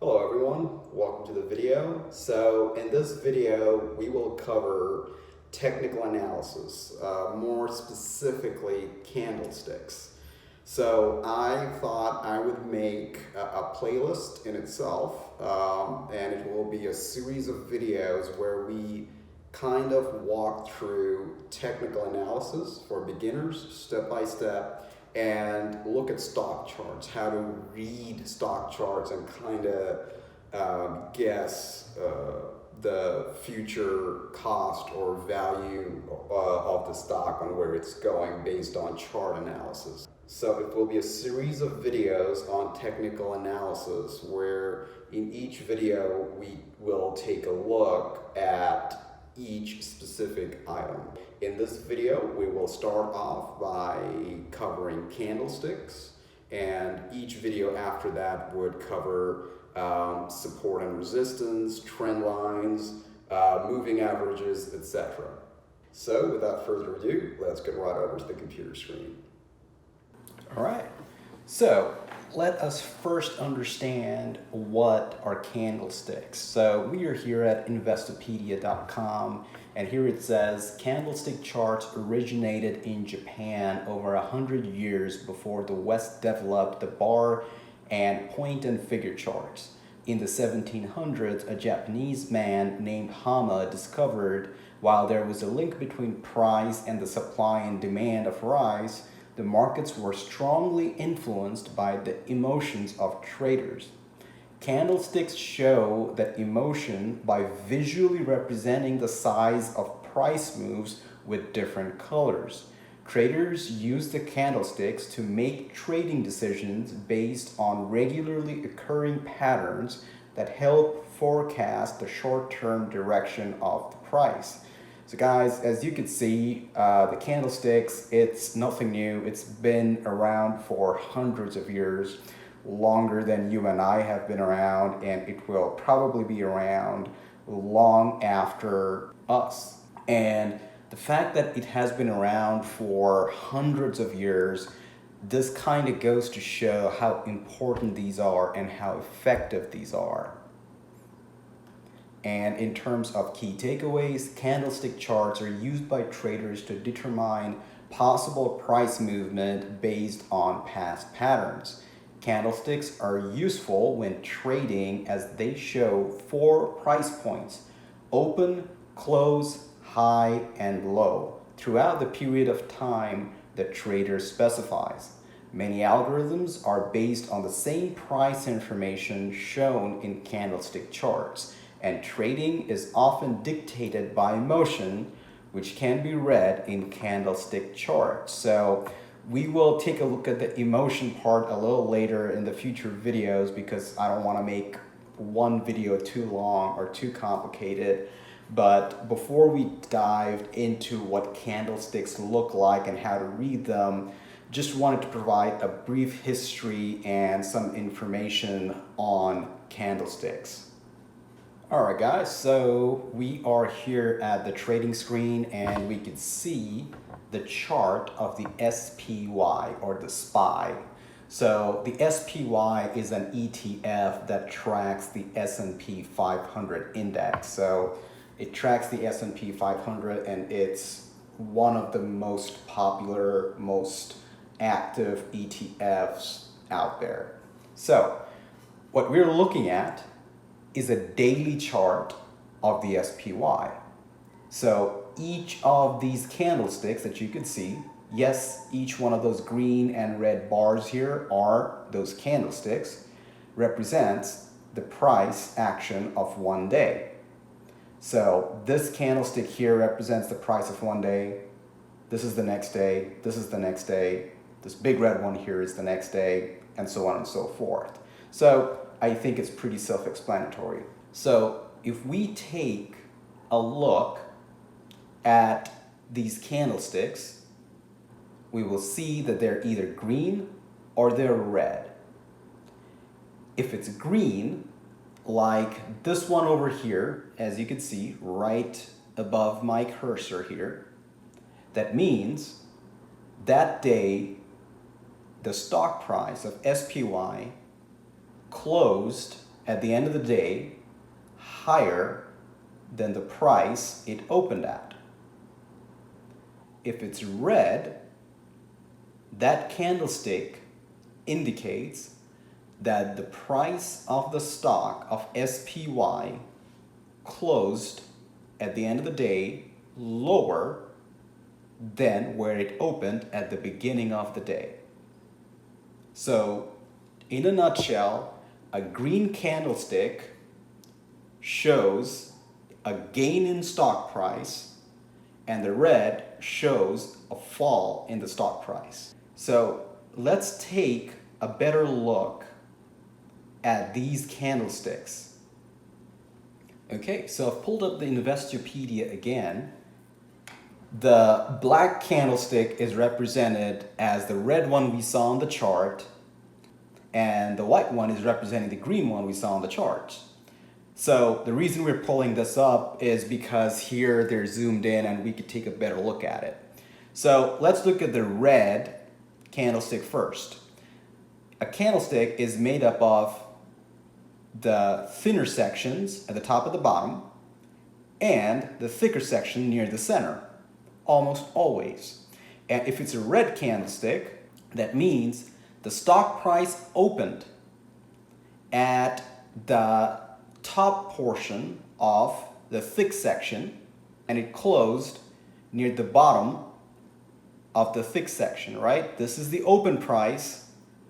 Hello everyone, welcome to the video. So in this video we will cover technical analysis, more specifically candlesticks. So I thought I would make a playlist in itself, and it will be a series of videos where we kind of walk through technical analysis for beginners step by step and look at stock charts, how to read stock charts and kind of guess the future cost or value of the stock and where it's going based on chart analysis. So it will be a series of videos on technical analysis where in each video we will take a look at each specific item. In this video, we will start off by covering candlesticks, and each video after that would cover support and resistance, trend lines, moving averages, etc. So without further ado, let's get right over to the computer screen. All right, so let us first understand what are candlesticks. So we are here at Investopedia.com, and here it says candlestick charts originated in Japan over 100 years before the West developed the bar and point and figure charts. In the 1700s, a Japanese man named Hama discovered while there was a link between price and the supply and demand of rice, the markets were strongly influenced by the emotions of traders. Candlesticks show that emotion by visually representing the size of price moves with different colors. Traders use the candlesticks to make trading decisions based on regularly occurring patterns that help forecast the short-term direction of the price. So guys, as you can see, the candlesticks, it's nothing new. It's been around for hundreds of years, longer than you and I have been around, and it will probably be around long after us. And the fact that it has been around for hundreds of years, this kind of goes to show how important these are and how effective these are. And in terms of key takeaways, candlestick charts are used by traders to determine possible price movement based on past patterns. Candlesticks are useful when trading as they show 4 price points: open, close, high, and low throughout the period of time the trader specifies. Many algorithms are based on the same price information shown in candlestick charts, and trading is often dictated by emotion, which can be read in candlestick charts. So we will take a look at the emotion part a little later in the future videos because I don't want to make one video too long or too complicated. But before we dive into what candlesticks look like and how to read them, just wanted to provide a brief history and some information on candlesticks. Alright guys, so we are here at the trading screen and we can see the chart of the SPY or the SPY. So the SPY is an ETF that tracks the S&P 500 index. So it tracks the S&P 500 and it's one of the most popular, most active ETFs out there. So what we're looking at is a daily chart of the SPY. So each of these candlesticks that you can see, yes, each one of those green and red bars here are those candlesticks, represents the price action of one day. So this candlestick here represents the price of one day. This is the next day. This is the next day. This big red one here is the next day, and so on and so forth. So I think it's pretty self-explanatory. So if we take a look at these candlesticks, we will see that they're either green or they're red. If it's green, like this one over here, as you can see right above my cursor here, that means that day the stock price of SPY closed at the end of the day higher than the price it opened at. If it's red, that candlestick indicates that the price of the stock of SPY closed at the end of the day lower than where it opened at the beginning of the day. So, in a nutshell, a green candlestick shows a gain in stock price, and the red shows a fall in the stock price. So, let's take a better look at these candlesticks. Okay, so I've pulled up the Investopedia again. The black candlestick is represented as the red one we saw on the chart, and the white one is representing the green one we saw on the chart. So the reason we're pulling this up is because here they're zoomed in and we could take a better look at it. So let's look at the red candlestick first. A candlestick is made up of the thinner sections at the top and the bottom and the thicker section near the center, almost always. And if it's a red candlestick, that means the stock price opened at the top portion of the thick section and it closed near the bottom of the thick section, right? This is the open price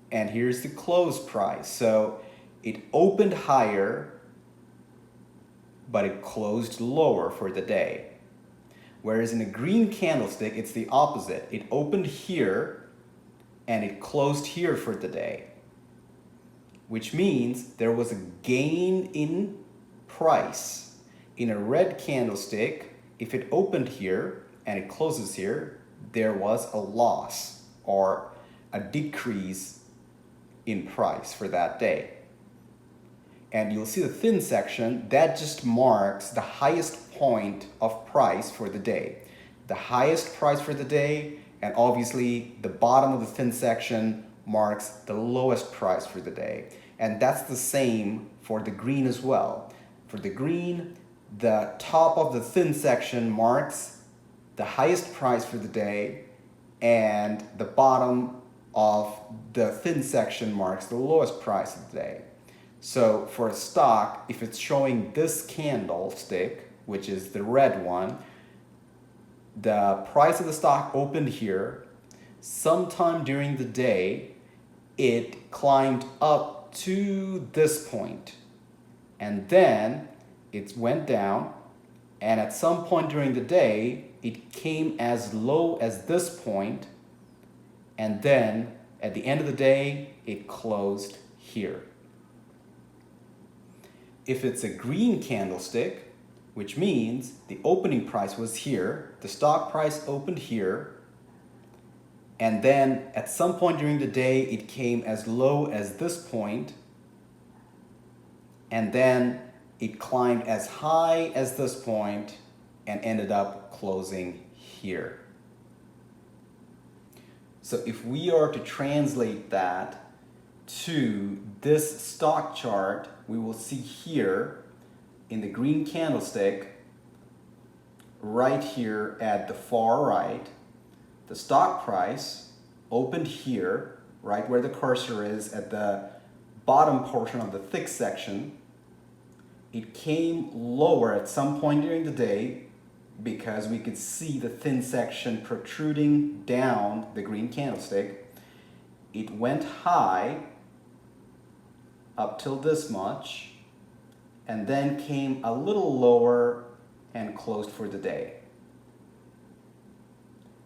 and here's the close price. So it opened higher, but it closed lower for the day. Whereas in a green candlestick, it's the opposite. It opened here and it closed here for the day, which means there was a gain in price. In a red candlestick, if it opened here and it closes here, there was a loss or a decrease in price for that day. And you'll see the thin section, that just marks the highest point of price for the day. The highest price for the day, and obviously the bottom of the thin section marks the lowest price for the day. And that's the same for the green as well. For the green, the top of the thin section marks the highest price for the day, and the bottom of the thin section marks the lowest price of the day. So for a stock, if it's showing this candlestick, which is the red one, the price of the stock opened here. Sometime during the day, it climbed up to this point, and then it went down, and at some point during the day, it came as low as this point, and then at the end of the day, it closed here. If it's a green candlestick, which means the opening price was here, the stock price opened here, and then at some point during the day it came as low as this point, and then it climbed as high as this point and ended up closing here. So if we are to translate that to this stock chart, we will see here in the green candlestick, right here at the far right, the stock price opened here, right where the cursor is at the bottom portion of the thick section. It came lower at some point during the day because we could see the thin section protruding down the green candlestick. It went high up till this much, and then came a little lower and closed for the day.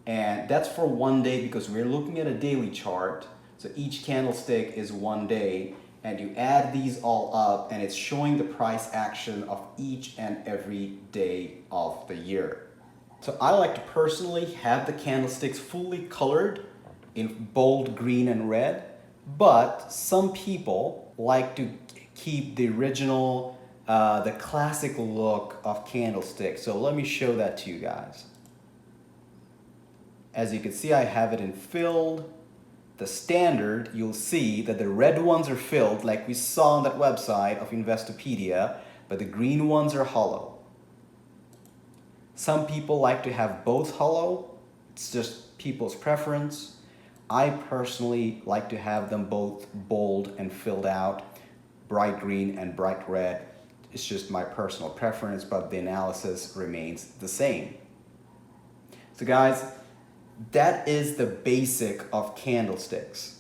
And that's for one day because we're looking at a daily chart. So each candlestick is one day, and you add these all up and it's showing the price action of each and every day of the year. So I like to personally have the candlesticks fully colored in bold green and red, but some people like to keep the original, the classic look of candlesticks. So let me show that to you guys. As you can see, I have it in filled, the standard, you'll see that the red ones are filled like we saw on that website of Investopedia, but the green ones are hollow. Some people like to have both hollow. It's just people's preference. I personally like to have them both bold and filled out, bright green and bright red. It's just my personal preference, but the analysis remains the same. So guys, that is the basic of candlesticks.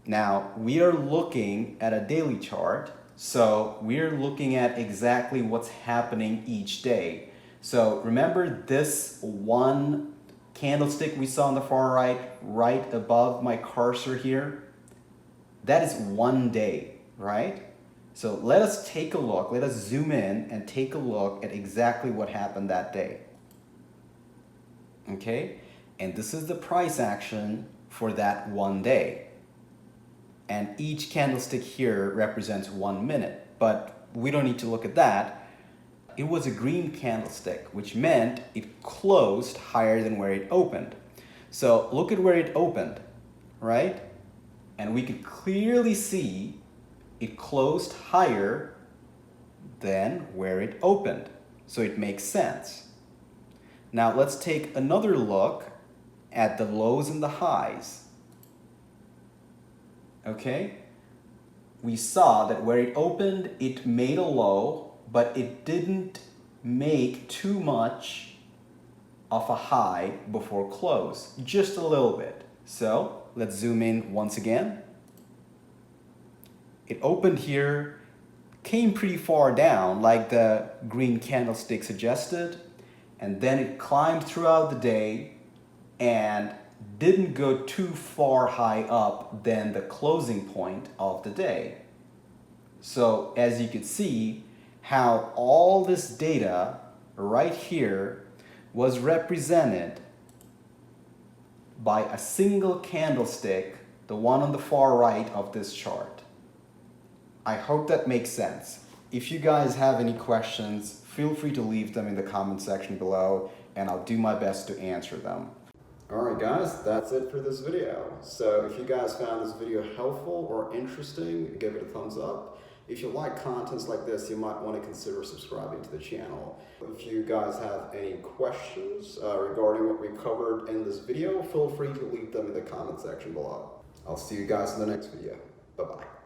Now, we are looking at a daily chart, so we're looking at exactly what's happening each day. So remember this one candlestick we saw on the far right, right above my cursor here? That is one day, right? So let us take a look, let us zoom in and take a look at exactly what happened that day. Okay, and this is the price action for that one day. And each candlestick here represents 1 minute, but we don't need to look at that. It was a green candlestick, which meant it closed higher than where it opened. So look at where it opened, right? And we could clearly see it closed higher than where it opened. So it makes sense. Now let's take another look at the lows and the highs. Okay? We saw that where it opened, it made a low, but it didn't make too much of a high before close, just a little bit. So let's zoom in once again. It opened here, came pretty far down like the green candlestick suggested, and then it climbed throughout the day and didn't go too far high up than the closing point of the day. So as you could see, how all this data right here was represented by a single candlestick, the one on the far right of this chart. I hope that makes sense. If you guys have any questions, feel free to leave them in the comment section below and I'll do my best to answer them. Alright guys, that's it for this video. So if you guys found this video helpful or interesting, give it a thumbs up. If you like contents like this, you might want to consider subscribing to the channel. If you guys have any questions regarding what we covered in this video, feel free to leave them in the comment section below. I'll see you guys in the next video. Bye-bye.